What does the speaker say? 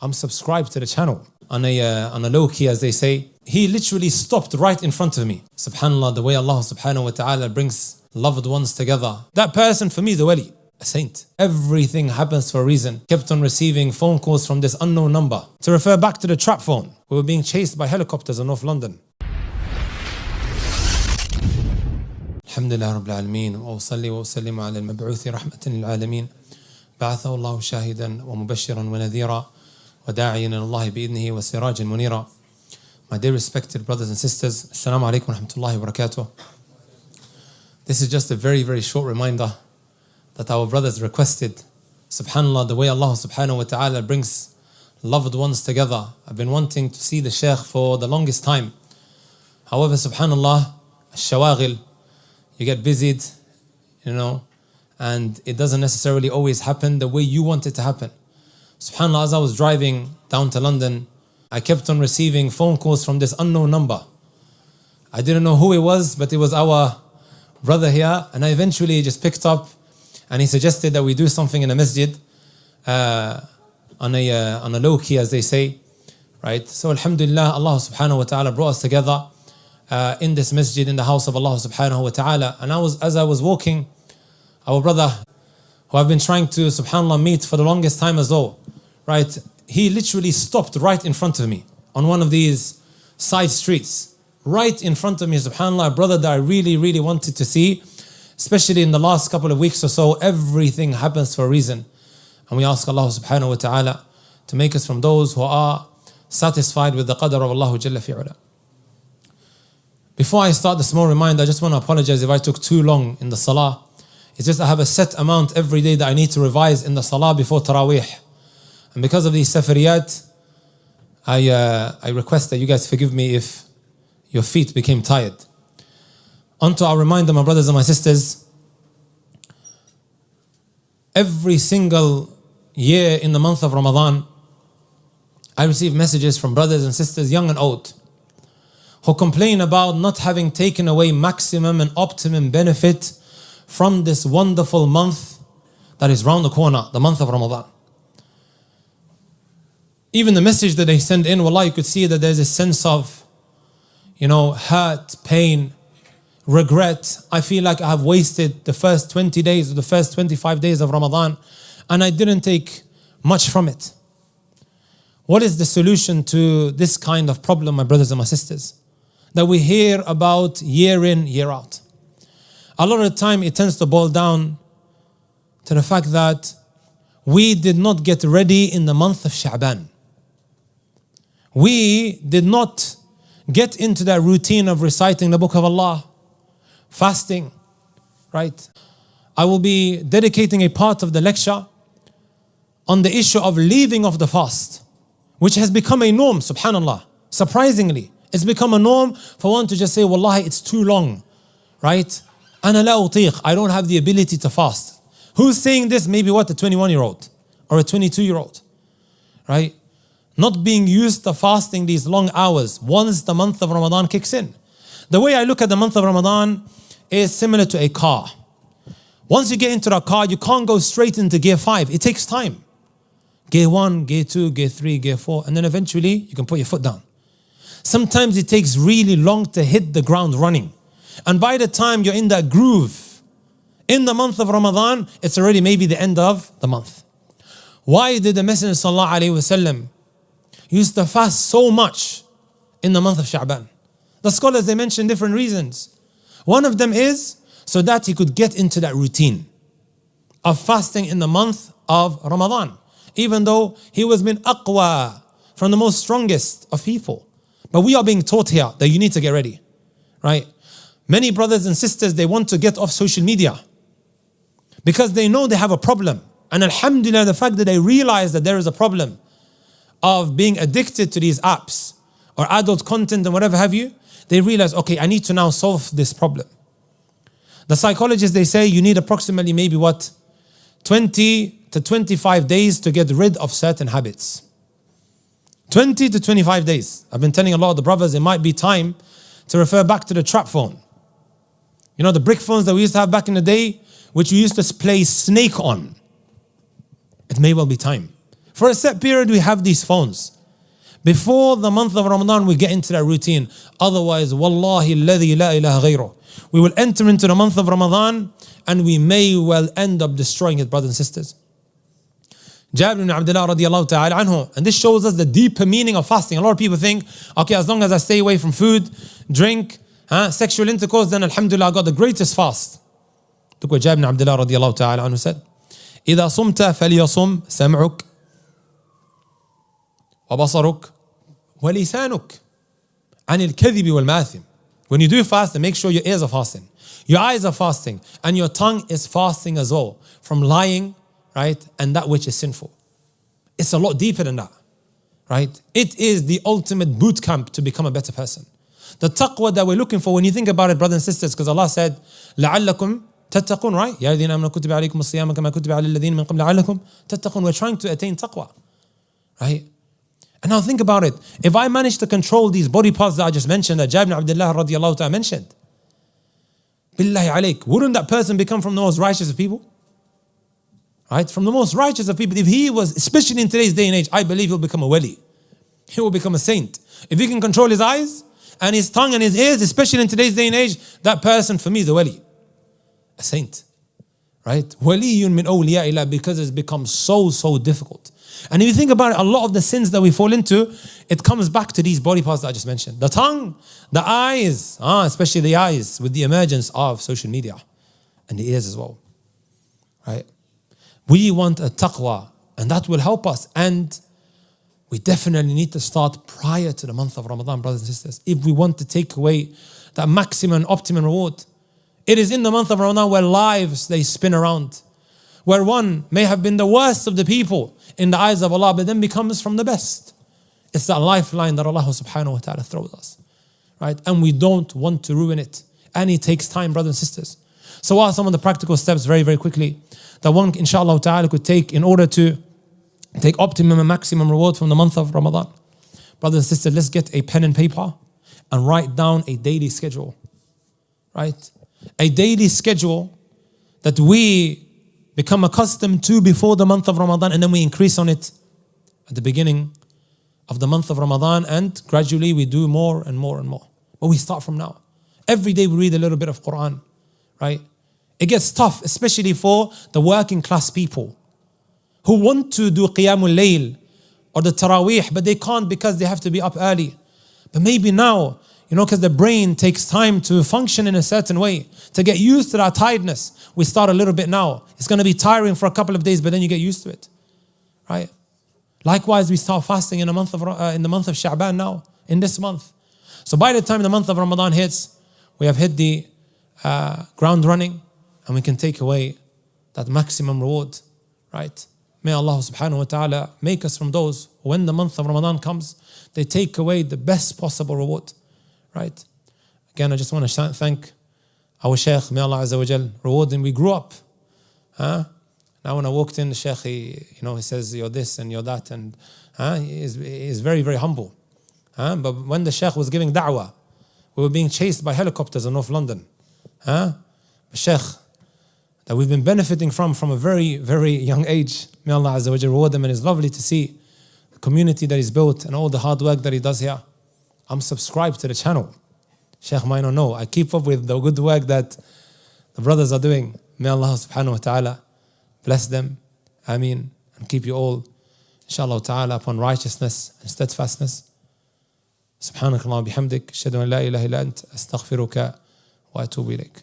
I'm subscribed to the channel on a low key, as they say. He literally stopped right in front of me. Subhanallah, the way Allah subhanahu wa ta'ala brings loved ones together. That person for me is a wali, a saint. Everything happens for a reason. Kept on receiving phone calls from this unknown number. To refer back to the trap phone, we were being chased by helicopters in North London. Alhamdulillah Rabbil Alameen, wa usalli wa usallimu ala al-mab'uthi rahmatan lil-alamin. Ba'athahu Allahu shahidan wa mubashiran wa nadhira wa da'iyan ila Allah bi'idhnihi wa sirajan munira. My dear respected brothers and sisters, Assalamu alaikum wa rahmatullahi wa barakatuh. This is just a very, very short reminder that our brothers requested. Subhanallah, the way Allah subhanahu wa ta'ala brings loved ones together. I've been wanting to see the Shaykh for the longest time. However, subhanallah, shawagil, you get busied, and it doesn't necessarily always happen the way you want it to happen. SubhanAllah, as I was driving down to London, I kept on receiving phone calls from this unknown number. I didn't know who it was, but it was our brother here, and I eventually just picked up, and he suggested that we do something in a masjid, on a low key, as they say, right? So alhamdulillah, Allah subhanahu wa ta'ala brought us together in this masjid, in the house of Allah subhanahu wa ta'ala. And as I was walking, our brother, who I've been trying to, subhanallah, meet for the longest time as well, right? He literally stopped right in front of me on one of these side streets. Right in front of me, subhanallah, a brother that I really, really wanted to see, especially in the last couple of weeks or so. Everything happens for a reason. And we ask Allah subhanahu wa ta'ala to make us from those who are satisfied with the qadr of Allah Jalla fi'ala. Before I start the small reminder, I just want to apologize if I took too long in the salah. It's just I have a set amount every day that I need to revise in the salah before Taraweeh. And because of these safariyat, I request that you guys forgive me if your feet became tired. On to our reminder, my brothers and my sisters. Every single year in the month of Ramadan, I receive messages from brothers and sisters, young and old, who complain about not having taken away maximum and optimum benefit from this wonderful month that is round the corner, the month of Ramadan. Even the message that they send in, wallah, you could see that there's a sense of, hurt, pain, regret. I feel like I have wasted the first 20 days or the first 25 days of Ramadan, and I didn't take much from it. What is the solution to this kind of problem, my brothers and my sisters, that we hear about year in, year out? A lot of the time it tends to boil down to the fact that we did not get ready in the month of Sha'ban. We did not get into that routine of reciting the book of Allah, fasting, right? I will be dedicating a part of the lecture on the issue of leaving of the fast, which has become a norm, subhanallah. Surprisingly, it's become a norm for one to just say, wallahi, it's too long, right? Ana la utiq, I don't have the ability to fast. Who's saying this? Maybe a 21-year-old or a 22-year-old, right? Not being used to fasting these long hours once the month of Ramadan kicks in. The way I look at the month of Ramadan is similar to a car. Once you get into the car, you can't go straight into gear 5. It takes time. Gear 1, gear 2, gear 3, gear 4, and then eventually you can put your foot down. Sometimes it takes really long to hit the ground running. And by the time you're in that groove, in the month of Ramadan, it's already maybe the end of the month. Why did the Messenger sallallahu alaihi wasallam used to fast so much in the month of Sha'ban? The scholars, they mention different reasons. One of them is so that he could get into that routine of fasting in the month of Ramadan, even though he was min aqwa, from the most strongest of people. But we are being taught here that you need to get ready, right? Many brothers and sisters, they want to get off social media because they know they have a problem. And alhamdulillah, the fact that they realize that there is a problem of being addicted to these apps or adult content and whatever have you, they realize, okay, I need to now solve this problem. The psychologists, they say you need approximately maybe 20 to 25 days to get rid of certain habits. 20 to 25 days. I've been telling a lot of the brothers, it might be time to refer back to the trap phone. The brick phones that we used to have back in the day, which we used to play Snake on. It may well be time For a set period, we have these phones. Before the month of Ramadan, we get into that routine. Otherwise, wallahi alladhi la ilaha ghayruh, we will enter into the month of Ramadan and we may well end up destroying it, brothers and sisters. Jabir ibn Abdullah radiallahu ta'ala anhu. And this shows us the deeper meaning of fasting. A lot of people think, okay, as long as I stay away from food, drink, sexual intercourse, then alhamdulillah, I got the greatest fast. Look what Jabir ibn Abdullah radiallahu ta'ala anhu said. إذا صمت فليصم سمعك وبصرك ولسانك عن الكذب والمآثم. When you do fast, then make sure your ears are fasting, your eyes are fasting, and your tongue is fasting as well from lying, right? And that which is sinful. It's a lot deeper than that, right? It is the ultimate boot camp to become a better person. The taqwa that we're looking for, when you think about it, brothers and sisters, because Allah said, لَعَلَّكُمْ تَتَّقُونَ, right? يَا الَّذِينَ آمَنُوا كُتِبَ عَلَيْكُمُ الصِّيَامُ كَمَا كُتِبَ عَلَى الَّذِينَ مِنْ قَبْلِ لَعَلَّكُمْ تَتَّقُونَ. We're trying to attain taqwa, right? And now think about it. If I manage to control these body parts that I just mentioned, that Jabir ibn Abdullah radiallahu ta'ala mentioned, billahi alayk, wouldn't that person become from the most righteous of people? Right? From the most righteous of people. If he was, especially in today's day and age, I believe he'll become a wali. He will become a saint. If he can control his eyes and his tongue and his ears, especially in today's day and age, that person for me is a wali. A saint. Right? Waliyun min awliya ilah, because it's become so difficult. And if you think about it, a lot of the sins that we fall into, it comes back to these body parts that I just mentioned. The tongue, the eyes, especially the eyes, with the emergence of social media, and the ears as well. Right? We want a taqwa, and that will help us. And we definitely need to start prior to the month of Ramadan, brothers and sisters, if we want to take away that maximum and optimum reward. It is in the month of Ramadan where lives, they spin around, where one may have been the worst of the people in the eyes of Allah, but then becomes from the best. It's that lifeline that Allah subhanahu wa ta'ala throws us, right? And we don't want to ruin it. And it takes time, brothers and sisters. So what are some of the practical steps, very quickly, that one, inshallah ta'ala, could take in order to take optimum and maximum reward from the month of Ramadan? Brothers and sisters, let's get a pen and paper and write down a daily schedule, right? A daily schedule that we become accustomed to before the month of Ramadan, and then we increase on it at the beginning of the month of Ramadan, and gradually we do more and more and more. But we start from now. Every day we read a little bit of Qur'an, right? It gets tough, especially for the working class people who want to do Qiyamul Layl or the Taraweeh, but they can't because they have to be up early. But maybe now, because the brain takes time to function in a certain way, to get used to that tiredness. We start a little bit now. It's going to be tiring for a couple of days, but then you get used to it, right? Likewise, we start fasting in the month of Sha'ban now, in this month. So by the time the month of Ramadan hits, we have hit the ground running, and we can take away that maximum reward, right? May Allah subhanahu wa ta'ala make us from those who, when the month of Ramadan comes, they take away the best possible reward. Right? Again, I just want to thank our Shaykh, may Allah Azza wa Jal reward him. We grew up. Now when I walked in, the Shaykh, he says, you're this and you're that. And he is very humble. But when the Shaykh was giving da'wah, we were being chased by helicopters in North London. The Shaykh that we've been benefiting from a very young age. May Allah Azza wa Jal reward him. And it's lovely to see the community that he's built and all the hard work that he does here. I'm subscribed to the channel. Shaykh might not know. I keep up with the good work that the brothers are doing. May Allah subhanahu wa ta'ala bless them. Ameen. And keep you all, inshallah ta'ala, upon righteousness and steadfastness. Subhanakallah bihamdik. Ashhadu an la ilaha illa ant. Astaghfiruka wa atubu ilayk.